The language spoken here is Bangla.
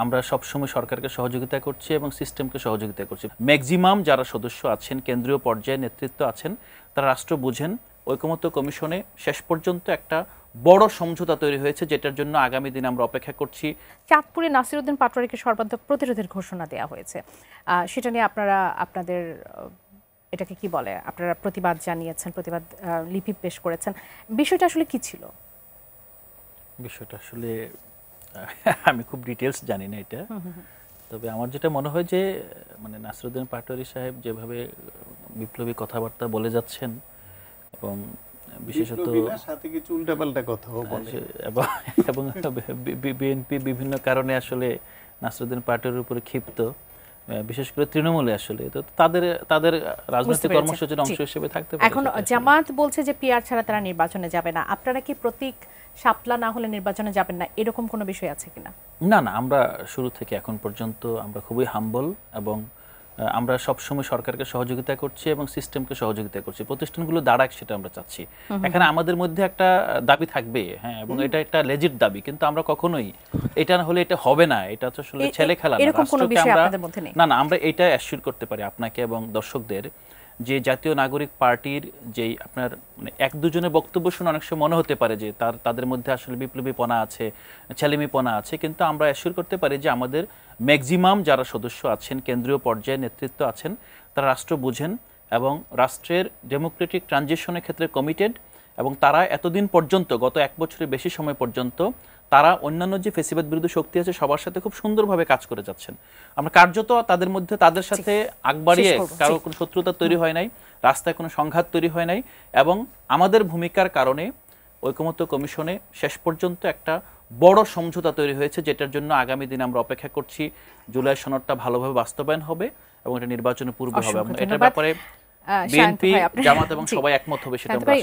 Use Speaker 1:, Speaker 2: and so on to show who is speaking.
Speaker 1: আমরা সবসময় সরকারকে সহযোগিতা করছি এবং সিস্টেমকে সহযোগিতা করছি। ম্যাক্সিমাম যারা সদস্য আছেন, কেন্দ্রীয় পর্যায়ে নেতৃত্ব আছেন, তারা রাষ্ট্র বুঝেন। ঐকমত্য কমিশনে শেষ পর্যন্ত একটা বড় সমঝোতা তৈরি হয়েছে, যেটার জন্য আগামী দিনে আমরা অপেক্ষা করছি।
Speaker 2: চাঁদপুরে নাসিরউদ্দিন পাটোয়ারিকে সর্বাত্মক প্রতিরোধের ঘোষণা দেওয়া হয়েছে, সেটা নিয়ে আপনারা আপনাদের এটাকে কি বলে, আপনারা প্রতিবাদ জানিয়েছেন, প্রতিবাদ লিপি পেশ করেছেন। বিষয়টা আসলে কি ছিল?
Speaker 1: বিষয়টা আসলে আমি খুব ডিটেলস জানি না এটা, তবে আমার যেটা মনে হয় যে মানে নাসিরউদ্দিন পাটোয়ারি সাহেব যেভাবে বিপ্লবী কথাবার্তা বলে যাচ্ছেন এবং বিশেষত
Speaker 3: সাথে কিছু উল্টাপাল্টা কথাও বলে
Speaker 1: এবং বিএনপি বিভিন্ন কারণে আসলে নাসিরউদ্দিন পাটোয়ারির উপরে ক্ষিপ্ত, বিশেষ করে তৃণমূলে আসলে তো তাদের রাজনৈতিক কর্মসূচির অংশ হিসেবে থাকতে পারে।
Speaker 2: এখন জামাত বলছে যে পিআর ছাড়া তারা নির্বাচনে যাবে না, আপনারা কি প্রতীক শাপলা না হলে নির্বাচনে যাবেন না, এরকম কোনো বিষয় আছে কিনা?
Speaker 1: না না, আমরা শুরু থেকে এখন পর্যন্ত আমরা খুবই হাম্বল এবং আমরা সবসময় সরকারকে সহযোগিতা করছি এবং সিস্টেমকে সহযোগিতা করছি। প্রতিষ্ঠানগুলো দাঁড়াক সেটা আমরা চাচ্ছি। এখানে আমাদের মধ্যে একটা দাবি থাকবে, হ্যাঁ, এবং এটা একটা লেজিট দাবি, কিন্তু আমরা কখনোই এটা না হলে এটা হবে না, এটা তো আসলে ছেলে খেলা না। না না, আমরা এটা অ্যাসিওর করতে পারি আপনাকে এবং দর্শকদের যে জাতীয় নাগরিক পার্টির যেই আপনার মানে এক দুজনের বক্তব্য শুনে অনেক সময় মনে হতে পারে যে তাদের মধ্যে আসলে বিপ্লবীপনা আছে, ছেলেমিপনা আছে, কিন্তু আমরা অ্যাসিওর করতে পারি যে আমাদের ম্যাক্সিমাম যারা সদস্য আছেন, কেন্দ্রীয় পর্যায়ে নেতৃত্ব আছেন, তারা রাষ্ট্র বুঝেন এবং রাষ্ট্রের ডেমোক্রেটিক ট্রানজিশনের ক্ষেত্রে কমিটেড, এবং তারা এতদিন পর্যন্ত গত এক বছরের বেশি সময় পর্যন্ত তারা অন্যান্য যে ফেসিবাদ বিরোধী শক্তি আছে সবার সাথে খুব সুন্দরভাবে কাজ করে যাচ্ছেন। আমরা কার্যত তাদের সাথে আগবাড়িয়ে কারো কোনো শত্রুতা তৈরি হয় নাই, রাস্তায় কোনো সংঘাত তৈরি হয় নাই, এবং আমাদের ভূমিকার কারণে ঐকমত্য কমিশনে শেষ পর্যন্ত একটা বড় সমঝোতা তৈরি হয়েছে, যেটার জন্য আগামী দিনে আমরা অপেক্ষা করছি জুলাই সনদটা ভালোভাবে বাস্তবায়ন হবে এবং এটা নির্বাচনের পূর্বে হবে। এটার ব্যাপারে বিএনপি, জামাত এবং সবাই একমত হবে সেটা আমরা